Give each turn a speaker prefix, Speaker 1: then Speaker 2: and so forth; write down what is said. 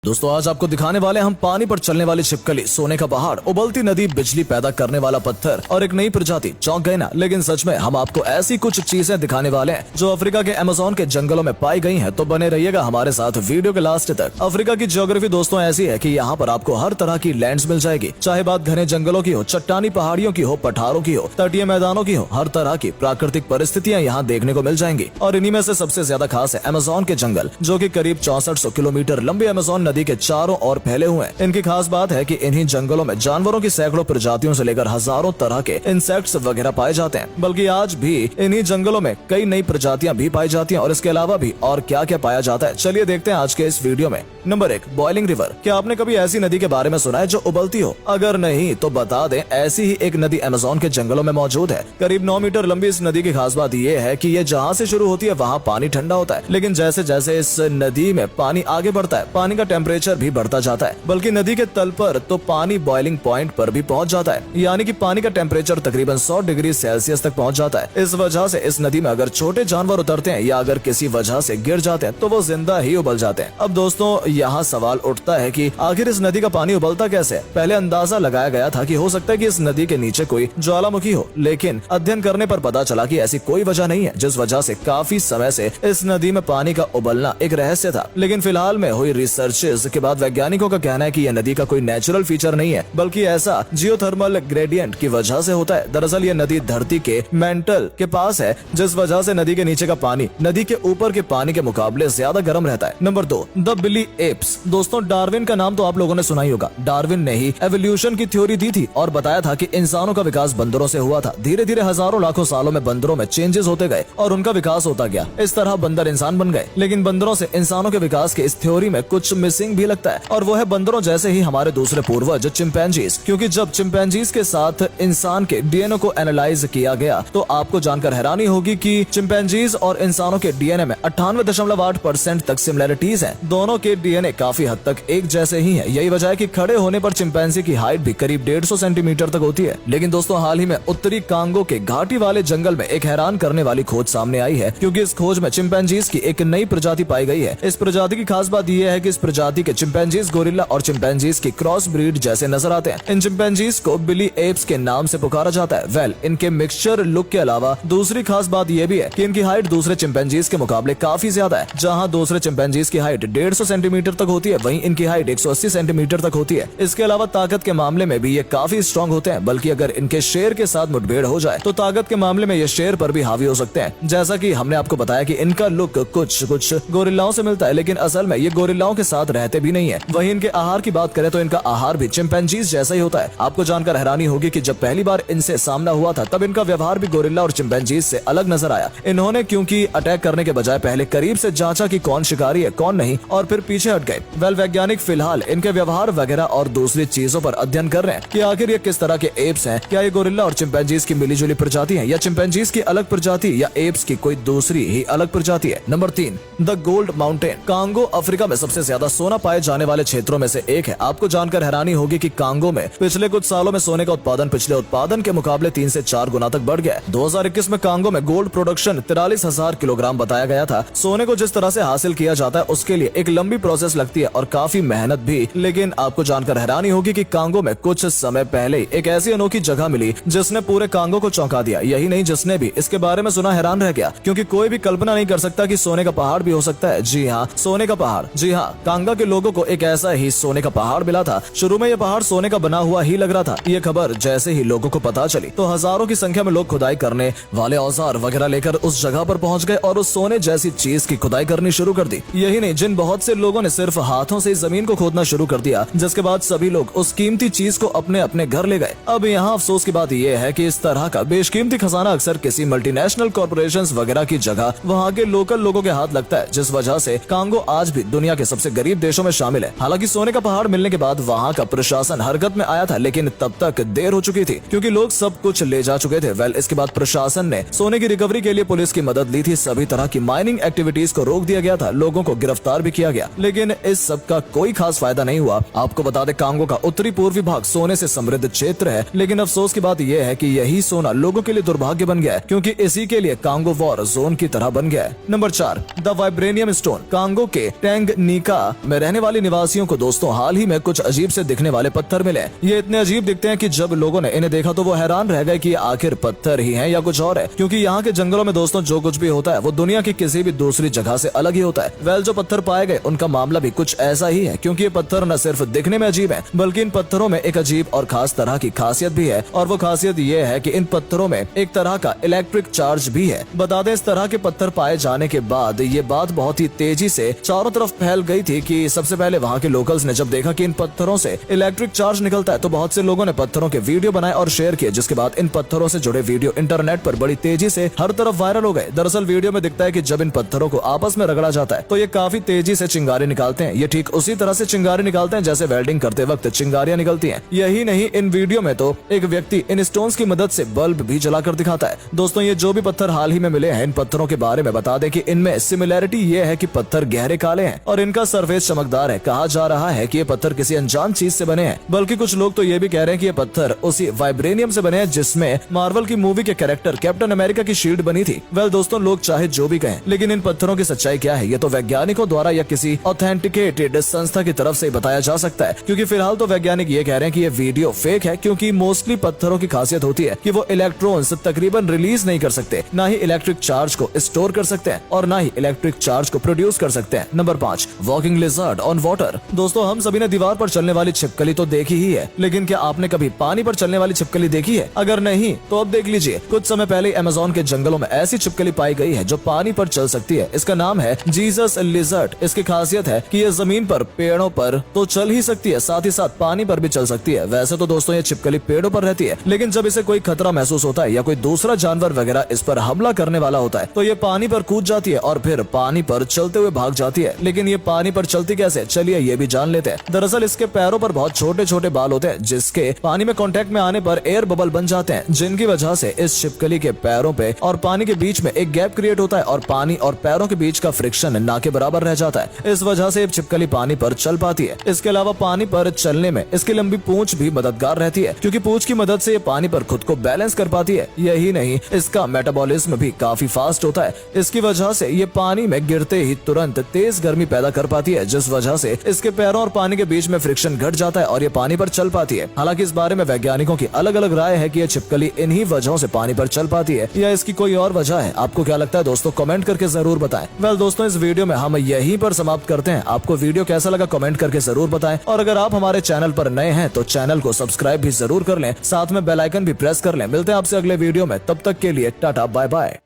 Speaker 1: दोस्तों आज आपको दिखाने वाले हम पानी पर चलने वाली छिपकली, सोने का पहाड़, उबलती नदी, बिजली पैदा करने वाला पत्थर और एक नई प्रजाति। चौंक गए ना? लेकिन सच में हम आपको ऐसी कुछ चीजें दिखाने वाले हैं जो अफ्रीका के अमेज़न के जंगलों में पाई गई हैं। तो बने रहिएगा हमारे साथ वीडियो के लास्ट तक। अफ्रीका की ज्योग्राफी दोस्तों ऐसी है कि यहाँ पर आपको हर तरह की लैंड्स मिल जाएगी, चाहे बात घने जंगलों की हो, चट्टानी पहाड़ियों की हो, पठारों की हो, तटीय मैदानों की हो, हर तरह की प्राकृतिक परिस्थितियाँ यहाँ देखने को मिल जाएंगी। और इन्हीं में से सबसे ज्यादा खास है अमेज़न के जंगल, जो की करीब 6400 किलोमीटर लंबी अमेज़न नदी के चारों ओर फैले हुए हैं। इनकी खास बात है कि इन्हीं जंगलों में जानवरों की सैकड़ों प्रजातियों से लेकर हजारों तरह के इंसेक्ट्स वगैरह पाए जाते हैं। बल्कि आज भी इन्हीं जंगलों में कई नई प्रजातियां भी पाई जाती हैं। और इसके अलावा भी और क्या क्या पाया जाता है, चलिए देखते हैं आज के इस वीडियो में। Number 1, boiling river. क्या आपने कभी ऐसी नदी के बारे में सुना है जो उबलती हो? अगर नहीं तो बता दें, ऐसी ही एक नदी अमेज़न के जंगलों में मौजूद है। करीब 9 मीटर लंबी इस नदी की खास बात यह है कि ये जहाँ से शुरू होती है वहाँ पानी ठंडा होता है, लेकिन जैसे जैसे इस नदी में पानी आगे बढ़ता है, पानी का टेम्परेचर भी बढ़ता जाता है। बल्कि नदी के तल पर तो पानी बॉइलिंग पॉइंट पर भी पहुंच जाता है, यानी कि पानी का टेम्परेचर तकरीबन 100 डिग्री सेल्सियस तक पहुंच जाता है। इस वजह से इस नदी में अगर छोटे जानवर उतरते हैं या अगर किसी वजह से गिर जाते हैं तो वो जिंदा ही उबल जाते हैं। अब दोस्तों यहाँ सवाल उठता है कि आखिर इस नदी का पानी उबलता कैसे है? पहले अंदाजा लगाया गया था कि हो सकता है कि इस नदी के नीचे कोई ज्वालामुखी हो, लेकिन अध्ययन करने पर पता चला कि ऐसी कोई वजह नहीं है, जिस वजह से काफी समय से इस नदी में पानी का उबलना एक रहस्य था। लेकिन फिलहाल में हुई रिसर्चेस के बाद वैज्ञानिकों का कहना है कि यह नदी का कोई नेचुरल फीचर नहीं है, बल्कि ऐसा जियोथर्मल ग्रेडियंट की वजह से होता है। दरअसल यह नदी धरती के मेंटल के पास है, जिस वजह से नदी के नीचे का पानी नदी के ऊपर के पानी के मुकाबले ज्यादा गर्म रहता है। Number 2, the Bili apes. दोस्तों डार्विन का नाम तो आप लोगों ने सुना ही होगा। डार्विन ने ही एवोल्यूशन की थ्योरी दी थी और बताया था कि इंसानों का विकास बंदरों से हुआ था। धीरे धीरे हजारों लाखों सालों में बंदरों में चेंजेस होते गए और उनका विकास होता गया। इस तरह बंदर इंसान बन गए। लेकिन बंदरों से इंसानों के विकास के इस थ्योरी में कुछ मिसिंग भी लगता है, और वो है बंदरों जैसे ही हमारे दूसरे पूर्वज चिंपैंजीज। क्योंकि जब चिंपैंजीज के साथ इंसान के डीएनए को एनालाइज किया गया तो आपको जानकर हैरानी होगी कि चिंपैंजीज और इंसानों के डीएनए में 98.8% तक सिमिलरिटीज हैं। दोनों के डीएनए काफी हद तक एक जैसे ही हैं। यही वजह है कि खड़े होने पर चिंपैंजी की हाइट भी करीब 150 सेंटीमीटर तक होती है। लेकिन दोस्तों हाल ही में उत्तरी कांगो के घाटी वाले जंगल में एक हैरान करने वाली खोज सामने आई है, क्योंकि इस खोज में चिंपैंजीज की एक नई प्रजाति पाई गई है। इस प्रजाति की खास बात यह है कि इस प्रजाति के चिंपैंजीज गोरिल्ला और चिंपैंजीज की क्रॉस ब्रीड जैसे नजर आते हैं। इन चिंपैंजीज को बिली एप्स के नाम से पुकारा जाता है। इनके मिक्सचर लुक के अलावा दूसरी खास बात यह भी है कि इनकी हाइट दूसरे चिंपैंजीज के मुकाबले काफी ज्यादा है। जहां दूसरे चिंपैंजीज की हाइट 150 सेंटीमीटर तक होती है, वहीं इनकी हाइट 180 सेंटीमीटर तक होती है। इसके अलावा ताकत के मामले में भी ये काफी स्ट्रॉन्ग होते हैं, बल्कि अगर इनके शेर के साथ मुठभेड़ हो जाए तो ताकत के मामले में ये शेर पर भी हावी हो सकते हैं। जैसा कि हमने आपको बताया कि इनका लुक कुछ गोरिल्लाओं से मिलता है, लेकिन असल में ये गोरिल्लाओं के साथ रहते भी नहीं है। वहीं इनके आहार की बात करें तो इनका आहार भी चिंपैंजीज जैसा ही होता है। आपको जानकर हैरानी होगी कि जब पहली बार इनसे सामना हुआ था तब इनका व्यवहार भी गोरिल्ला और चिंपैंजीज से अलग नजर आया। इन्होंने क्योंकि अटैक करने के बजाय पहले करीब से जांचा कि कौन शिकारी है कौन नहीं, और फिर पीछे हट गए। वैज्ञानिक फिलहाल इनके व्यवहार वगैरह और दूसरी चीजों पर अध्ययन कर रहे हैं कि आखिर ये किस तरह के एप्स हैं। क्या ये गोरिल्ला और चिंपैंजीज की मिलीजुली प्रजाति है, या चिंपैंजीज की अलग प्रजाति, या एप्स की कोई दूसरी ही अलग प्रजाति है? Number 3, the gold mountain. Congo Africa में सबसे ज्यादा सोना पाए जाने वाले क्षेत्रों में से एक है। आपको जानकर हैरानी होगी कि कांगो में पिछले कुछ सालों में सोने का उत्पादन पिछले उत्पादन के मुकाबले 3 से 4 गुना तक बढ़ गया है। 2021 में कांगो में गोल्ड प्रोडक्शन 43,000 किलोग्राम बताया गया था। सोने को जिस तरह से हासिल किया जाता है उसके लिए एक लंबी प्रोसेस लगती है और काफी मेहनत भी। लेकिन आपको जानकर हैरानी होगी कि कांगो में कुछ समय पहले एक ऐसी अनोखी जगह मिली जिसने पूरे कांगो को चौंका दिया। यही नहीं, जिसने भी इसके बारे में सुना हैरान रह गया, क्योंकि कोई भी कल्पना नहीं कर सकता कि सोने का पहाड़ भी हो सकता है। जी हाँ, सोने का पहाड़। जी हाँ, कांगा के लोगों को एक ऐसा ही सोने का पहाड़ मिला था। शुरू में यह पहाड़ सोने का बना हुआ ही लग रहा था। ये खबर जैसे ही लोगों को पता चली तो हजारों की संख्या में लोग खुदाई करने वाले औजार वगैरह लेकर उस जगह पर पहुंच गए और उस सोने जैसी चीज की खुदाई करनी शुरू कर दी। यही नहीं, जिन बहुत से लोगों ने सिर्फ हाथों से जमीन को खोदना शुरू कर दिया, जिसके बाद सभी लोग उस कीमती चीज को अपने अपने घर ले गए। अब यहाँ अफसोस की बात यह है कि इस तरह का बेशकीमती खजाना अक्सर किसी मल्टीनेशनल कॉर्पोरेशंस वगैरह की जगह वहाँ के लोकल लोगों के हाथ लगता है, जिस वजह से कांगो आज भी दुनिया के सबसे गरीब देशों में शामिल है। हालांकि सोने का पहाड़ मिलने के बाद वहाँ का प्रशासन हरकत में आया था, लेकिन तब तक देर हो चुकी थी क्योंकि लोग सब कुछ ले जा चुके थे। इसके बाद प्रशासन ने सोने की रिकवरी के लिए पुलिस की मदद ली थी। सभी तरह की माइनिंग एक्टिविटीज को रोक दिया गया था, लोगों को गिरफ्तार भी किया गया, लेकिन इस सब का कोई खास फायदा नहीं हुआ। आपको बता दें, कांगो का उत्तरी पूर्वी भाग सोने से समृद्ध क्षेत्र है, लेकिन अफसोस की बात यह है कि यही सोना लोगों के लिए दुर्भाग्य बन गया है, क्योंकि इसी के लिए कांगो वॉर जोन की तरह बन गया है। Number 4, the vibranium stone. Congo के टैंगनीका में रहने वाले निवासियों को दोस्तों हाल ही में कुछ अजीब से दिखने वाले पत्थर मिले। ये इतने अजीब दिखते हैं कि जब लोगों ने इन्हें देखा तो वो हैरान रह गए कि ये आखिर पत्थर ही हैं या कुछ और है, क्योंकि यहाँ के जंगलों में दोस्तों जो कुछ भी होता है वो दुनिया की किसी भी दूसरी जगह से अलग ही होता है। जो पत्थर पाए गए उनका मामला भी कुछ ऐसा ही है, क्योंकि ये पत्थर न सिर्फ दिखने में अजीब है बल्कि इन पत्थरों में एक अजीब और खास तरह की खासियत भी है। और वो खासियत ये है कि इन पत्थरों में एक तरह का इलेक्ट्रिक चार्ज भी है। बता दें, इस तरह के पत्थर पाए जाने के बाद ये बात बहुत ही तेजी से चारों तरफ फैल गई थी कि सबसे पहले वहाँ के लोकल्स ने जब देखा कि इन पत्थरों से इलेक्ट्रिक चार्ज निकलता है तो बहुत से लोगों ने पत्थरों के वीडियो बनाए और शेयर किए, जिसके बाद इन पत्थरों से जुड़े वीडियो इंटरनेट पर बड़ी तेजी से हर तरफ वायरल हो गए। दरअसल वीडियो में दिखता है कि जब इन पत्थरों को आपस में रगड़ा जाता है तो ये काफी तेजी से चिंगारी निकालते हैं। ये ठीक उसी तरह से चिंगारी निकालते हैं जैसे वेल्डिंग करते वक्त चिंगारियां निकलती हैं। यही नहीं, इन वीडियो में तो एक व्यक्ति इन स्टोन्स की मदद से बल्ब भी जलाकर दिखाता है। दोस्तों, ये जो भी पत्थर हाल ही में मिले हैं, इन पत्थरों के बारे में बता दें कि इनमें सिमिलैरिटी ये है कि पत्थर गहरे काले हैं और इनका सरफेस चमकदार है। कहा जा रहा है कि ये पत्थर किसी अनजान चीज से बने हैं, बल्कि कुछ लोग तो ये भी कह रहे हैं कि ये पत्थर उसी वाइब्रेनियम से बने हैं जिसमें मार्वल की मूवी के कैरेक्टर कैप्टन अमेरिका की शील्ड बनी थी। दोस्तों, लोग चाहे जो भी कहें, लेकिन इन पत्थरों की सच्चाई क्या है ये तो वैज्ञानिकों द्वारा या किसी ऑथेंटिकेटेड संस्था की तरफ से बताया जा सकता है, क्योंकि फिलहाल तो वैज्ञानिक ये कह रहे हैं कि ये वीडियो फेक है, क्योंकि मोस्टली पत्थरों की खासियत होती है कि वो इलेक्ट्रॉन्स तकरीबन रिलीज नहीं कर सकते, ना ही इलेक्ट्रिक चार्ज को स्टोर कर सकते हैं और ना ही इलेक्ट्रिक चार्ज को प्रोड्यूस कर सकते हैं। Number 5, walking lizard on water. दोस्तों, हम सभी ने दीवार पर चलने वाली छिपकली तो देखी ही है, लेकिन क्या आपने कभी पानी पर चलने वाली छिपकली देखी है? अगर नहीं तो अब देख लीजिए। कुछ समय पहले अमेज़न के जंगलों में ऐसी छिपकली पाई गई है जो पानी पर चल सकती है। इसका नाम है जीसस लिजर्ड। इसकी खासियत है कि ये जमीन पर, पेड़ों पर तो चल ही सकती है, साथ ही साथ पानी पर भी चल सकती है। वैसे तो दोस्तों ये छिपकली पेड़ों पर रहती है, लेकिन जब इसे कोई खतरा महसूस होता है या कोई दूसरा जानवर वगैरह इस पर हमला करने वाला होता है तो ये पानी पर कूद जाती है और फिर पानी पर चलते हुए भाग जाती है। लेकिन ये पानी पर चलती कैसे, चलिए ये भी जान लेते हैं। दरअसल इसके पैरों पर बहुत छोटे छोटे बाल होते हैं जिसके पानी में कांटेक्ट में आने पर एयर बबल बन जाते हैं, जिनकी वजह से इस छिपकली के पैरों पे और पानी के बीच में एक गैप क्रिएट होता है और पानी और पैरों के बीच का फ्रिक्शन ना के बराबर रह जाता है। इस वजह से छिपकली पानी पर चल पाती है। इसके अलावा पानी पर चलने में इसकी लंबी पूंछ भी मददगार रहती है, क्योंकि पूंछ की मदद से ये पानी पर खुद को बैलेंस कर पाती है। यही नहीं, इसका मेटाबॉलिज्म भी काफी फास्ट होता है। इसकी वजह से ये पानी में गिरते ही तुरंत तेज गर्मी पैदा कर पाती है, जिस वजह से इसके पैरों और पानी के बीच में फ्रिक्शन घट जाता है और ये पानी पर चल पाती है। हालांकि इस बारे में वैज्ञानिकों की अलग अलग राय है कि ये छिपकली इन्हीं वजहों से पानी पर चल पाती है या इसकी कोई और वजह है। आपको क्या लगता है दोस्तों? कमेंट करके जरूर बताएं। दोस्तों, इस वीडियो में हम यहीं पर समाप्त करते हैं। आपको वीडियो कैसा लगा कमेंट करके जरूर बताएं, और अगर आप हमारे चैनल पर नए हैं तो चैनल को सब्सक्राइब भी जरूर कर लें, साथ में बेल आइकन भी प्रेस कर लें। मिलते हैं आपसे अगले वीडियो में, तब तक के लिए टाटा बाय बाय।